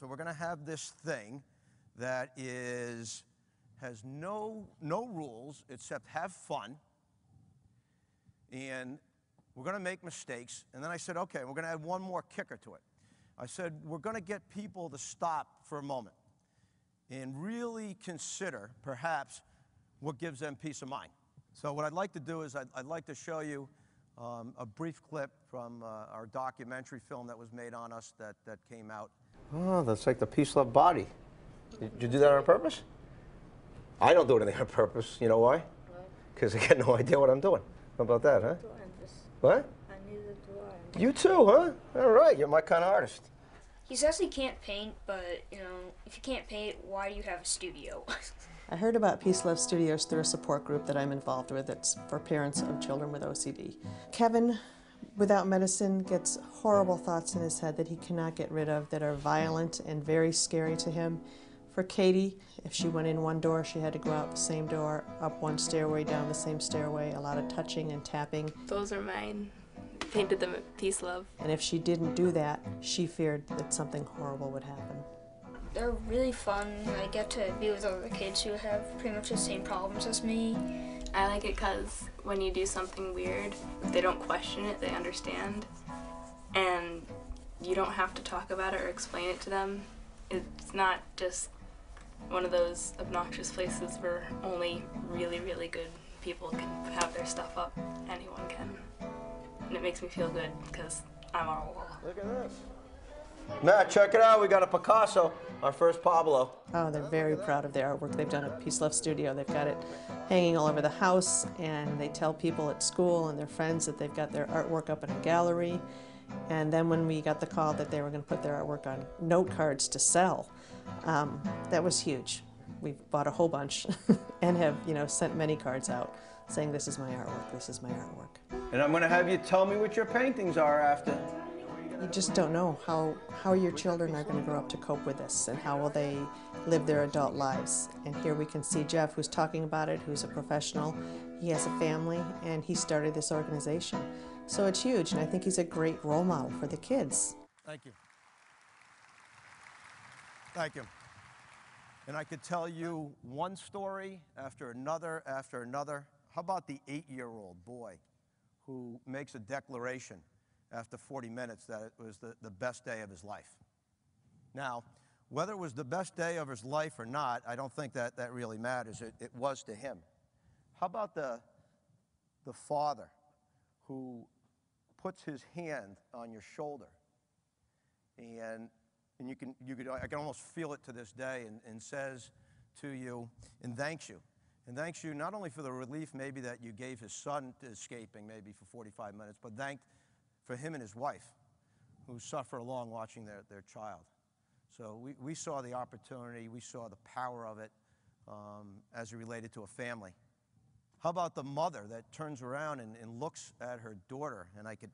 So we're going to have this thing that has no rules except have fun. And we're going to make mistakes. And then I said, okay, we're going to add one more kicker to it. I said, we're going to get people to stop for a moment and really consider, perhaps, what gives them peace of mind. So what I'd like to do is I'd like to show you a brief clip from our documentary film that was made on us that came out. Oh, that's like the PeaceLove body. Did you do that on purpose? I don't do anything on purpose. You know why? Because I got no idea what I'm doing. How about that, huh? What? I need to draw. You too, huh? All right, you're my kind of artist. He says he can't paint, but, you know, if you can't paint, why do you have a studio? I heard about PeaceLove Studios through a support group that I'm involved with. It's for parents of children with OCD. Kevin, without medicine, gets horrible thoughts in his head that he cannot get rid of, that are violent and very scary to him. For Katie, if she went in one door, she had to go out the same door, up one stairway, down the same stairway, a lot of touching and tapping. Those are mine. Painted them at PeaceLove. And if she didn't do that, she feared that something horrible would happen. They're really fun. I get to be with other kids who have pretty much the same problems as me. I like it because when you do something weird, they don't question it, they understand. And you don't have to talk about it or explain it to them. It's not just one of those obnoxious places where only really, really good people can have their stuff up. Anyone can. And it makes me feel good because I'm on a wall. Look at this. Matt, check it out. We got a Picasso, our first Pablo. Oh, they're very proud of their artwork they've done at PeaceLove Studio. They've got it hanging all over the house, and they tell people at school and their friends that they've got their artwork up in a gallery. And then when we got the call that they were going to put their artwork on note cards to sell, that was huge. We've bought a whole bunch and have, sent many cards out saying, this is my artwork, this is my artwork. And I'm going to have you tell me what your paintings are after. You just don't know how your children are going to grow up to cope with this and how will they live their adult lives. And here we can see Jeff, who's talking about it, who's a professional. He has a family, and he started this organization. So it's huge, and I think he's a great role model for the kids. Thank you. Thank you. And I could tell you one story after another after another. How about the 8-year-old boy who makes a declaration after 40 minutes that it was the best day of his life? Now, whether it was the best day of his life or not, I don't think that really matters. It was to him. How about the father who puts his hand on your shoulder, and I can almost feel it to this day, and says to you, and thanks you. And thanks you not only for the relief maybe that you gave his son to escaping maybe for 45 minutes, but thanked for him and his wife who suffer along watching their child. So we saw the opportunity, we saw the power of it as it related to a family. How about the mother that turns around and looks at her daughter, and I could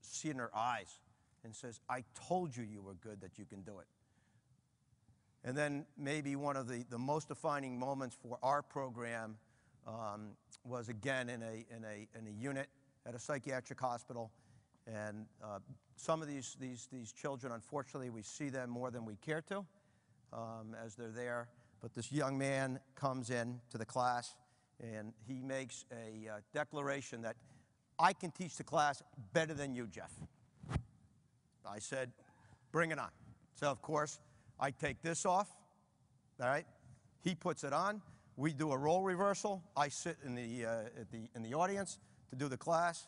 see it in her eyes, and says, I told you you were good, that you can do it. And then maybe one of the most defining moments for our program was again in a unit at a psychiatric hospital. And some of these children, unfortunately, we see them more than we care to as they're there. But this young man comes in to the class, and he makes a declaration that I can teach the class better than you, Jeff. I said, bring it on. So, of course, I take this off, all right? He puts it on. We do a role reversal. I sit in the audience to do the class.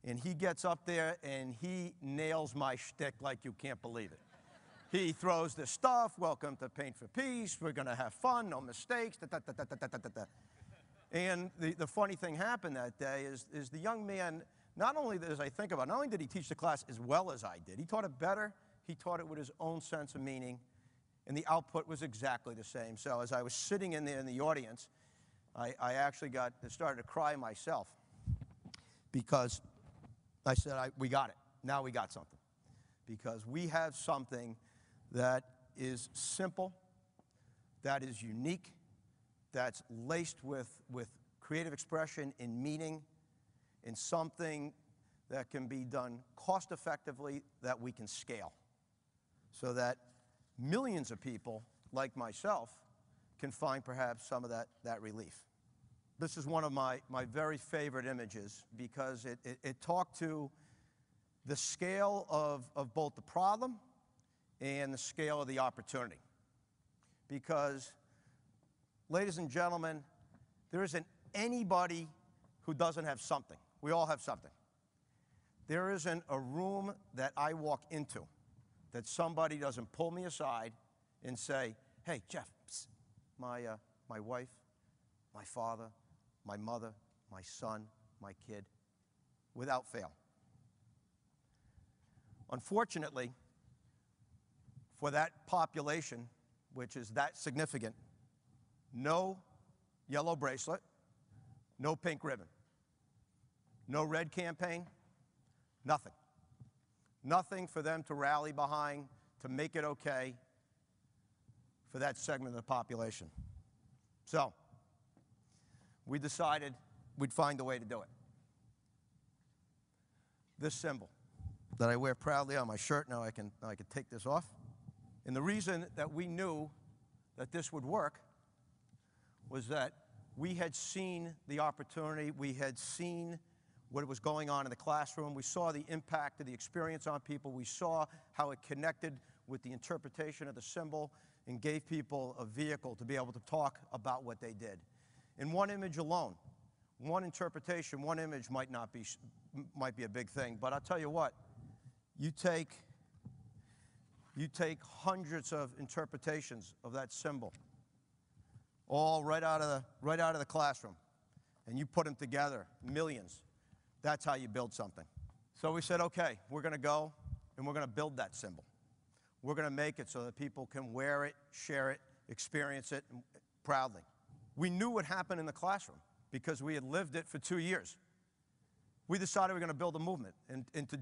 And he gets up there and he nails my shtick like you can't believe it. He throws the stuff, welcome to Paint for Peace, we're going to have fun, no mistakes, da, da, da, da, da, da, da. And the funny thing happened that day is the young man, not only, as I think about it, not only did he teach the class as well as I did, he taught it better, he taught it with his own sense of meaning, and the output was exactly the same. So as I was sitting in there in the audience, I actually started to cry myself, because I said, we got it. Now we got something. Because we have something that is simple, that is unique, that's laced with creative expression and meaning, and something that can be done cost effectively, that we can scale. So that millions of people, like myself, can find perhaps some of that relief. This is one of my very favorite images because it talked to the scale of both the problem and the scale of the opportunity. Because, ladies and gentlemen, there isn't anybody who doesn't have something. We all have something. There isn't a room that I walk into that somebody doesn't pull me aside and say, hey, Jeff, psst, my wife, my father, my mother, my son, my kid, without fail. Unfortunately, for that population, which is that significant, no yellow bracelet, no pink ribbon, no red campaign, nothing. Nothing for them to rally behind to make it okay for that segment of the population. So, we decided we'd find a way to do it. This symbol that I wear proudly on my shirt, now I can take this off. And the reason that we knew that this would work was that we had seen the opportunity, we had seen what was going on in the classroom, we saw the impact of the experience on people, we saw how it connected with the interpretation of the symbol and gave people a vehicle to be able to talk about what they did. In one image alone, one interpretation, one image might be a big thing, but I'll tell you what, you take hundreds of interpretations of that symbol, all right out of the classroom, and you put them together, millions. That's how you build something. So we said, okay, we're going to go and we're going to build that symbol. We're going to make it so that people can wear it, share it, experience it proudly. We knew what happened in the classroom because we had lived it for 2 years. We decided we were going to build a movement. And to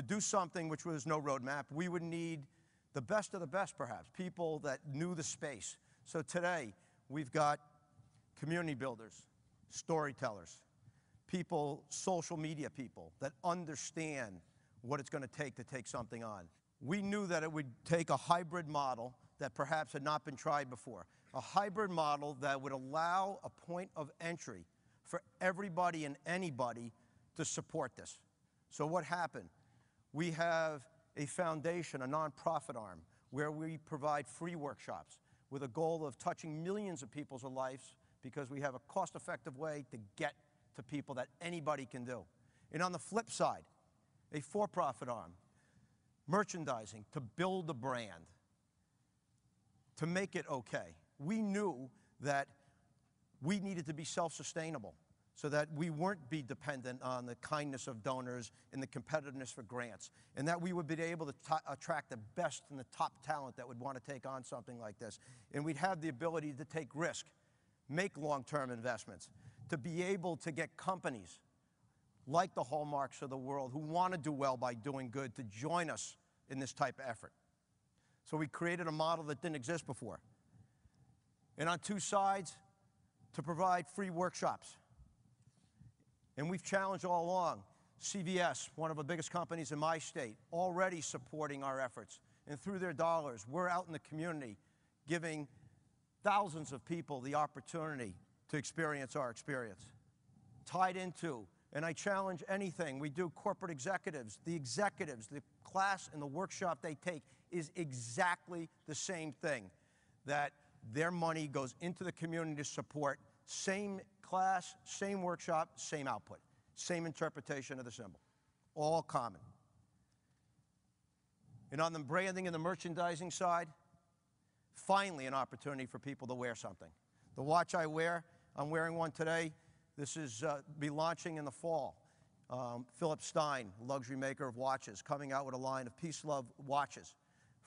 do something which was no roadmap, we would need the best of the best, perhaps, people that knew the space. So today, we've got community builders, storytellers, people, social media people that understand what it's going to take something on. We knew that it would take a hybrid model that perhaps had not been tried before. A hybrid model that would allow a point of entry for everybody and anybody to support this. So what happened? We have a foundation, a nonprofit arm, where we provide free workshops with a goal of touching millions of people's lives because we have a cost-effective way to get to people that anybody can do. And on the flip side, a for-profit arm, merchandising to build a brand, to make it okay. We knew that we needed to be self-sustainable so that we weren't be dependent on the kindness of donors and the competitiveness for grants, and that we would be able to attract the best and the top talent that would want to take on something like this. And we'd have the ability to take risk, make long-term investments, to be able to get companies like the Hallmarks of the world who want to do well by doing good to join us in this type of effort. So we created a model that didn't exist before. And on two sides, to provide free workshops. And we've challenged all along. CVS, one of the biggest companies in my state, already supporting our efforts. And through their dollars, we're out in the community giving thousands of people the opportunity to experience our experience. Tied into, and I challenge anything, we do corporate executives, the class and the workshop they take is exactly the same thing, that their money goes into the community to support same class, same workshop, same output, same interpretation of the symbol, all common. And on the branding and the merchandising side, finally an opportunity for people to wear something. The watch I wear, I'm wearing one today. This is be launching in the fall. Philip Stein, luxury maker of watches, coming out with a line of PeaceLove watches.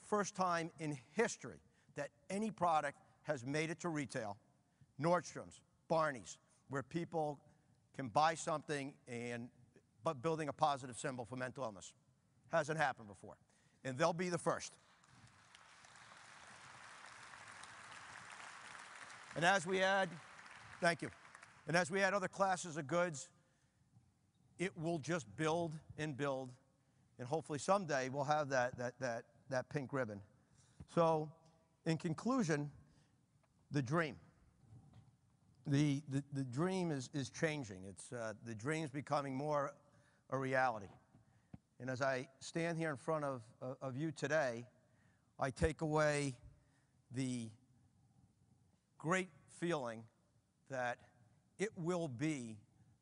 First time in history that any product has made it to retail, Nordstrom's, Barney's, where people can buy something but building a positive symbol for mental illness. Hasn't happened before. And they'll be the first. And as we add, thank you. And as we add other classes of goods, it will just build and build. And hopefully someday we'll have that pink ribbon. So, in conclusion, the dream. The dream is changing. The dream's becoming more a reality. And as I stand here in front of you today, I take away the great feeling that it will be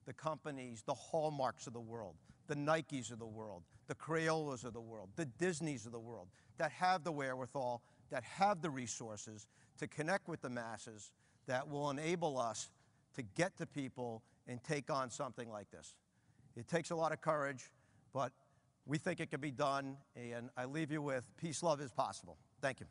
the companies, the Hallmarks of the world, the Nikes of the world, the Crayolas of the world, the Disneys of the world, that have the wherewithal, that have the resources to connect with the masses, that will enable us to get to people and take on something like this. It takes a lot of courage, but we think it can be done, and I leave you with peace, love is possible. Thank you.